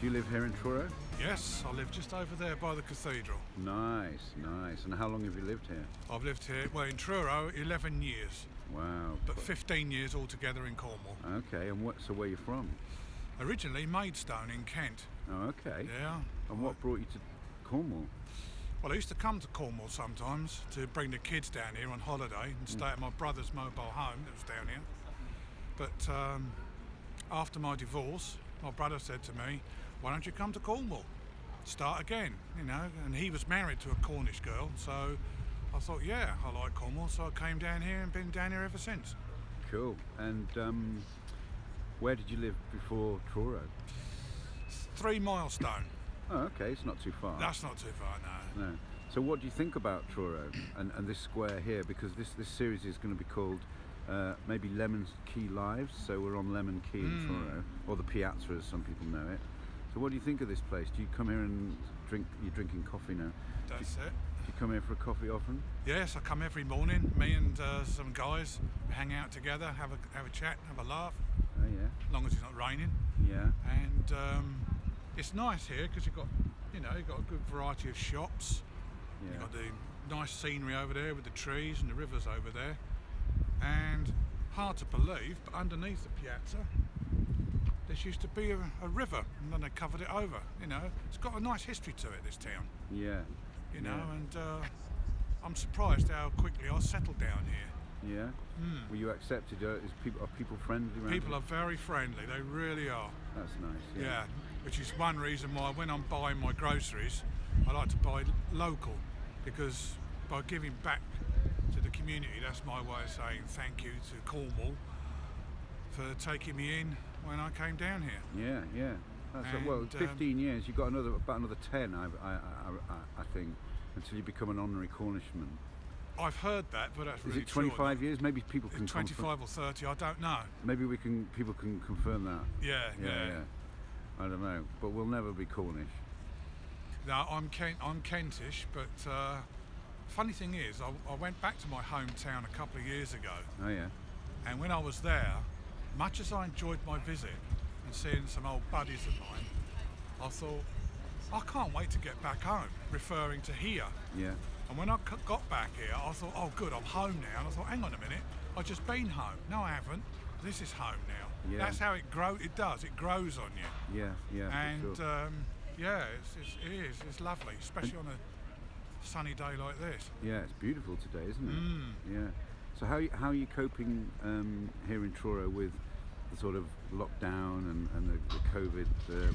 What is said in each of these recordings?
Do you live here in Truro? Yes, I live just over there by the cathedral. Nice, nice. And how long have you lived here? I've lived here, well, in Truro, 11 years, Wow. but 15 years altogether in Cornwall. Okay, and so where are you from? Originally Maidstone in Kent. Oh, okay. Yeah. And what brought you to Cornwall? Well, I used to come to Cornwall sometimes to bring the kids down here on holiday and stay at my brother's mobile home that was down here. But after my divorce, my brother said to me, why don't you come to Cornwall? Start again, and he was married to a Cornish girl, so I thought, yeah, I like Cornwall, so I came down here and been down here ever since. Cool. And where did you live before Truro? 3 Milestone. Oh, okay, it's not too far. That's not too far, no. No. So what do you think about Truro and this square here? Because this series is going to be called maybe Lemon Quay Lives, so we're on Lemon Quay in Truro, or the Piazza as some people know it. So what do you think of this place? Do you come here and drink? You're drinking coffee now. That's it. Do you come here for a coffee often? Yes, I come every morning. Me and some guys hang out together, have a chat, have a laugh. Oh yeah. As long as it's not raining. Yeah. And it's nice here because you've got a good variety of shops. Yeah. You've got the nice scenery over there with the trees and the rivers over there. And hard to believe, but underneath the piazza, there used to be a river, and then they covered it over. It's got a nice history to it, this town. Yeah. And I'm surprised how quickly I settled down here. Yeah. Were you accepted? Are people friendly around People here? are very friendly. They really are. That's nice. Yeah, which is one reason why when I'm buying my groceries, I like to buy local, because by giving back to the community, that's my way of saying thank you to Cornwall for taking me in when I came down here. Yeah, yeah. Well, 15 years. You've got about another 10, I think, until you become an honorary Cornishman. I've heard that, but that's really true. Is it 25 years? Maybe people can. 25 or 30, I don't know. Maybe people can confirm that. Yeah. I don't know, but we'll never be Cornish. No, I'm Kentish, but funny thing is, I went back to my hometown a couple of years ago. Oh yeah. And when I was there, much as I enjoyed my visit and seeing some old buddies of mine, I thought, I can't wait to get back home, referring to here. Yeah. And when I got back here, I thought, oh good, I'm home now. And I thought, hang on a minute, I've just been home. No, I haven't. This is home now. Yeah. That's how it grows. It does. It grows on you. Yeah. And for sure. it is. It's lovely, especially on a sunny day like this. Yeah, it's beautiful today, isn't it? Yeah. So how are you coping here in Truro with the sort of lockdown and the COVID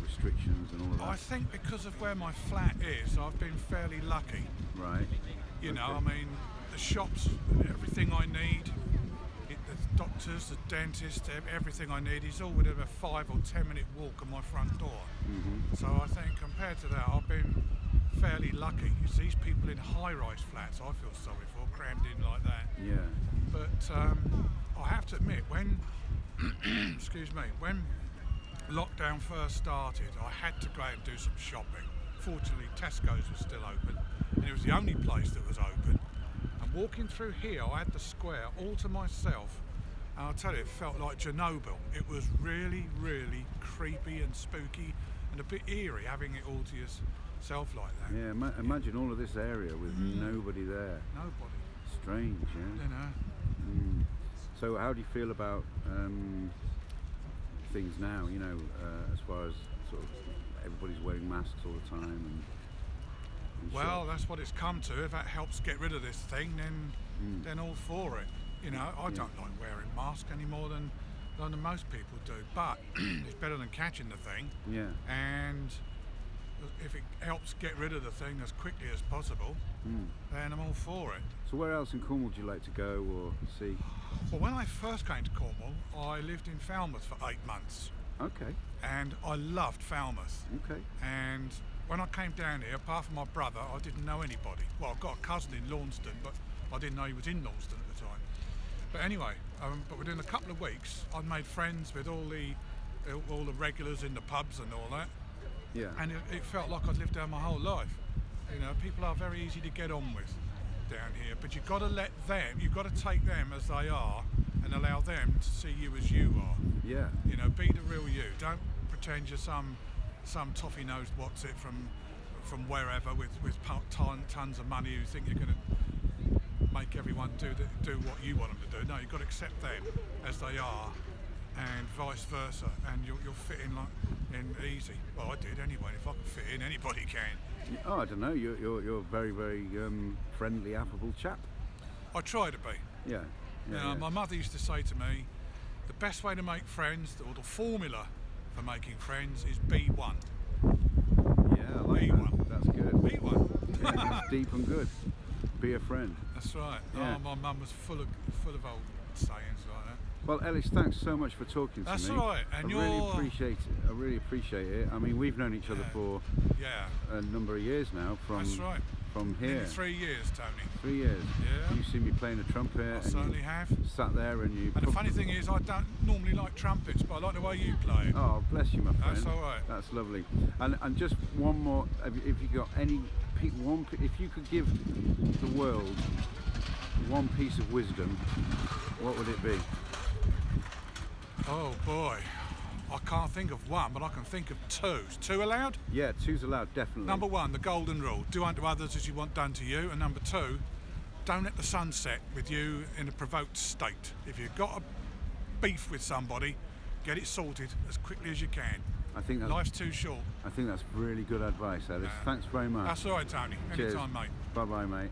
restrictions and all of that? I think because of where my flat is, I've been fairly lucky. Right. I mean, the shops, everything I need, the doctors, the dentist, everything I need is all within a 5 or 10 minute walk of my front door. Mm-hmm. So I think compared to that, I've been fairly lucky. It's these people in high-rise flats I feel sorry for, crammed in like that. Yeah. But I have to admit, when when lockdown first started, I had to go out and do some shopping. Fortunately, Tesco's was still open, and it was the only place that was open. And walking through here, I had the square all to myself, and I'll tell you, it felt like Chernobyl. It was really, really creepy and spooky and a bit eerie having it all to yourself like that. Yeah, imagine all of this area with nobody there. Nobody. Strange, yeah. So how do you feel about things now, as far as sort of everybody's wearing masks all the time and well, that's what it's come to. If that helps get rid of this thing, then all for it. I don't like wearing masks any more than most people do, but it's better than catching the thing. Yeah. And if it helps get rid of the thing as quickly as possible, then I'm all for it. So where else in Cornwall do you like to go or see? Well, when I first came to Cornwall, I lived in Falmouth for 8 months. Okay. And I loved Falmouth. Okay. And when I came down here, apart from my brother, I didn't know anybody. Well, I've got a cousin in Launceston, but I didn't know he was in Launceston at the time. But anyway, but within a couple of weeks, I'd made friends with all the regulars in the pubs and all that. Yeah. And it felt like I'd lived there my whole life. People are very easy to get on with down here, but you've got to take them as they are and allow them to see you as you are. Yeah. Be the real you. Don't pretend you're some some toffee nosed what's it from wherever with tons of money who think you're going to make everyone do what you want them to do. No, you've got to accept them as they are, and vice versa, and you'll fit in easy. Well, I did anyway. If I can fit in, anybody can. Oh, I don't know. You're a very, very friendly, affable chap. I try to be. Yeah. My mother used to say to me, the best way to make friends, or the formula for making friends, is be one. Yeah, I like Be that. one. That's good. Be one. Yeah, it's deep and good. Be a friend. That's right. Yeah. Oh, my mum was full of old sayings like that. Well, Ellis, thanks so much for talking to me. That's all right. And I really appreciate it. I really appreciate it. I mean, we've known each other for a number of years now. That's right. From here. Nearly 3 years, Tony. 3 years. Yeah. You see me playing the trumpet. I and certainly you have. Sat there and you. And the funny thing is, I don't normally like trumpets, but I like the way you play it. Oh, bless you, my friend. That's all right. That's lovely. And just one more. If you got any if you could give the world one piece of wisdom, what would it be? Oh boy, I can't think of one, but I can think of two. Is two allowed? Yeah, two's allowed, definitely. Number one, the golden rule: do unto others as you want done to you. And number two, don't let the sun set with you in a provoked state. If you've got a beef with somebody, get it sorted as quickly as you can. I think Life's too short. I think that's really good advice, Ellis. Thanks very much. That's all right, Tony. Cheers. Anytime, mate. Bye-bye, mate.